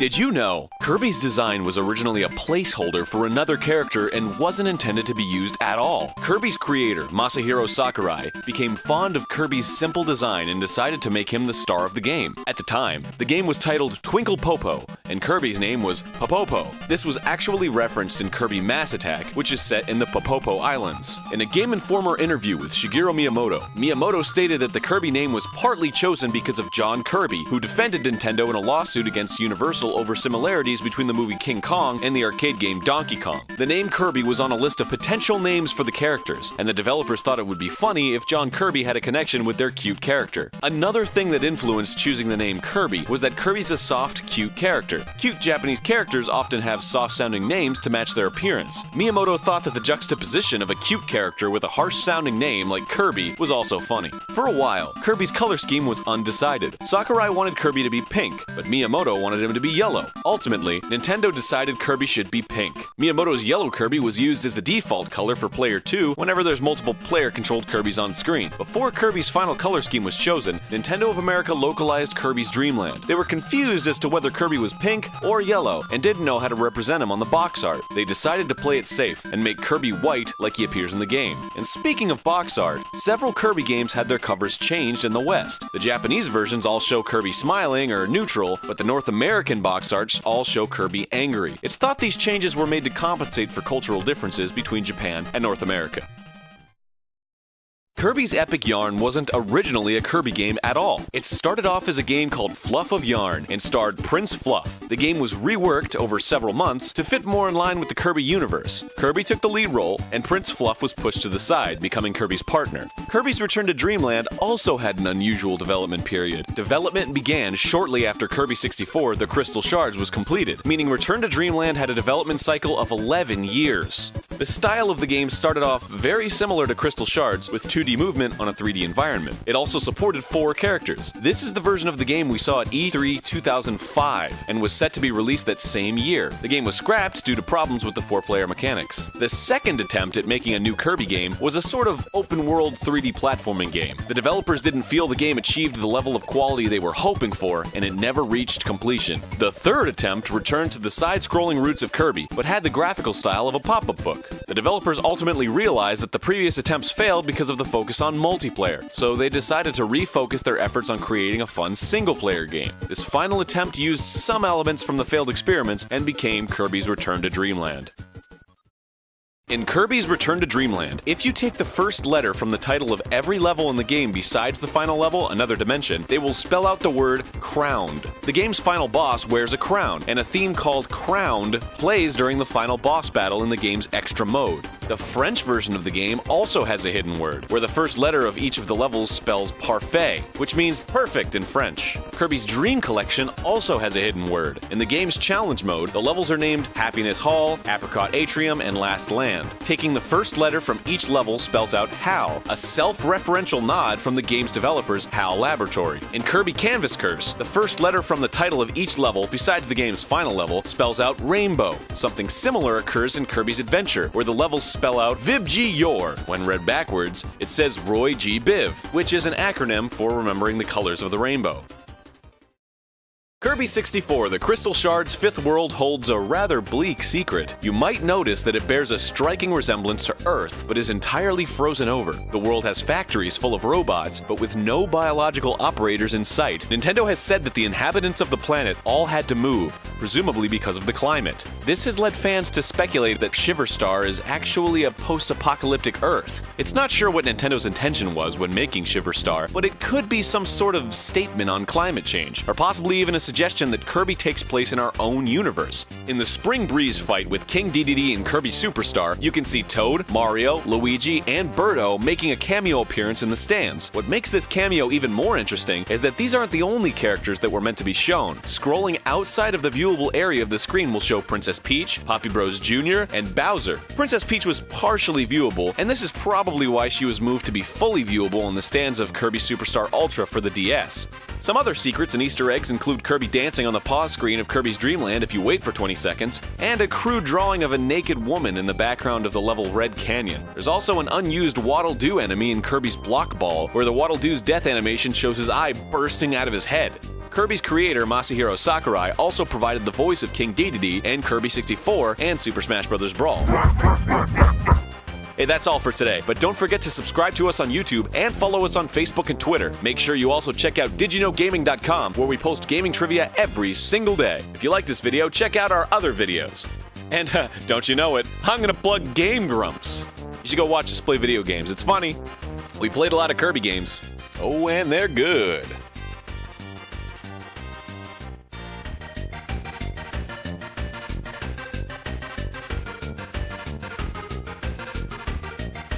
Did you know? Kirby's design was originally a placeholder for another character and wasn't intended to be used at all. Kirby's creator, Masahiro Sakurai, became fond of Kirby's simple design and decided to make him the star of the game. At the time, the game was titled Twinkle Popo, and Kirby's name was Popopo. This was actually referenced in Kirby Mass Attack, which is set in the Popopo Islands. In a Game Informer interview with Shigeru Miyamoto, Miyamoto stated that the Kirby name was partly chosen because of John Kirby, who defended Nintendo in a lawsuit against Universal over similarities between the movie King Kong and the arcade game Donkey Kong. The name Kirby was on a list of potential names for the characters, and the developers thought it would be funny if John Kirby had a connection with their cute character. Another thing that influenced choosing the name Kirby was that Kirby's a soft, cute character. Cute Japanese characters often have soft-sounding names to match their appearance. Miyamoto thought that the juxtaposition of a cute character with a harsh-sounding name like Kirby was also funny. For a while, Kirby's color scheme was undecided. Sakurai wanted Kirby to be pink, but Miyamoto wanted him to be yellow. Ultimately, Nintendo decided Kirby should be pink. Miyamoto's yellow Kirby was used as the default color for Player 2 whenever there's multiple player-controlled Kirbys on screen. Before Kirby's final color scheme was chosen, Nintendo of America localized Kirby's Dream Land. They were confused as to whether Kirby was pink or yellow and didn't know how to represent him on the box art. They decided to play it safe and make Kirby white like he appears in the game. And speaking of box art, several Kirby games had their covers changed in the West. The Japanese versions all show Kirby smiling or neutral, but the North American box arts all show Kirby angry. It's thought these changes were made to compensate for cultural differences between Japan and North America. Kirby's Epic Yarn wasn't originally a Kirby game at all. It started off as a game called Fluff of Yarn and starred Prince Fluff. The game was reworked over several months to fit more in line with the Kirby universe. Kirby took the lead role, and Prince Fluff was pushed to the side, becoming Kirby's partner. Kirby's Return to Dreamland also had an unusual development period. Development began shortly after Kirby 64, The Crystal Shards was completed, meaning Return to Dreamland had a development cycle of 11 years. The style of the game started off very similar to Crystal Shards, with 2D movement on a 3D environment. It also supported 4 characters. This is the version of the game we saw at E3 2005 and was set to be released that same year. The game was scrapped due to problems with the 4-player mechanics. The second attempt at making a new Kirby game was a sort of open-world 3D platforming game. The developers didn't feel the game achieved the level of quality they were hoping for, and it never reached completion. The third attempt returned to the side-scrolling roots of Kirby, but had the graphical style of a pop-up book. The developers ultimately realized that the previous attempts failed because of the focus on multiplayer, so they decided to refocus their efforts on creating a fun single-player game. This final attempt used some elements from the failed experiments and became Kirby's Return to Dreamland. In Kirby's Return to Dreamland, if you take the first letter from the title of every level in the game besides the final level, Another Dimension, they will spell out the word crowned. The game's final boss wears a crown, and a theme called Crowned plays during the final boss battle in the game's extra mode. The French version of the game also has a hidden word, where the first letter of each of the levels spells parfait, which means perfect in French. Kirby's Dream Collection also has a hidden word. In the game's challenge mode, the levels are named Happiness Hall, Apricot Atrium, and Last Land. Taking the first letter from each level spells out HAL, a self-referential nod from the game's developers, HAL Laboratory. In Kirby Canvas Curse, the first letter from the title of each level, besides the game's final level, spells out Rainbow. Something similar occurs in Kirby's Adventure, where the levels spell out Vib G Yor. When read backwards, it says Roy G Biv, which is an acronym for remembering the colors of the rainbow. Kirby 64, The Crystal Shards' fifth world holds a rather bleak secret. You might notice that it bears a striking resemblance to Earth, but is entirely frozen over. The world has factories full of robots, but with no biological operators in sight. Nintendo has said that the inhabitants of the planet all had to move, presumably because of the climate. This has led fans to speculate that Shiverstar is actually a post-apocalyptic Earth. It's not sure what Nintendo's intention was when making Shiverstar, but it could be some sort of statement on climate change, or possibly even a suggestion that Kirby takes place in our own universe. In the Spring Breeze fight with King Dedede in Kirby Superstar, you can see Toad, Mario, Luigi, and Birdo making a cameo appearance in the stands. What makes this cameo even more interesting is that these aren't the only characters that were meant to be shown. Scrolling outside of the viewable area of the screen will show Princess Peach, Poppy Bros Jr., and Bowser. Princess Peach was partially viewable, and this is probably why she was moved to be fully viewable in the stands of Kirby Superstar Ultra for the DS. Some other secrets and Easter eggs include Kirby dancing on the pause screen of Kirby's Dream Land if you wait for 20 seconds, and a crude drawing of a naked woman in the background of the level Red Canyon. There's also an unused Waddle Doo enemy in Kirby's Block Ball, where the Waddle Doo's death animation shows his eye bursting out of his head. Kirby's creator Masahiro Sakurai also provided the voice of King Dedede in Kirby 64 and Super Smash Bros. Brawl. Hey, that's all for today, but don't forget to subscribe to us on YouTube and follow us on Facebook and Twitter. Make sure you also check out didyouknowgaming.com, where we post gaming trivia every single day. If you like this video, check out our other videos. And don't you know it, I'm gonna plug Game Grumps. You should go watch us play video games, it's funny. We played a lot of Kirby games. Oh, and they're good.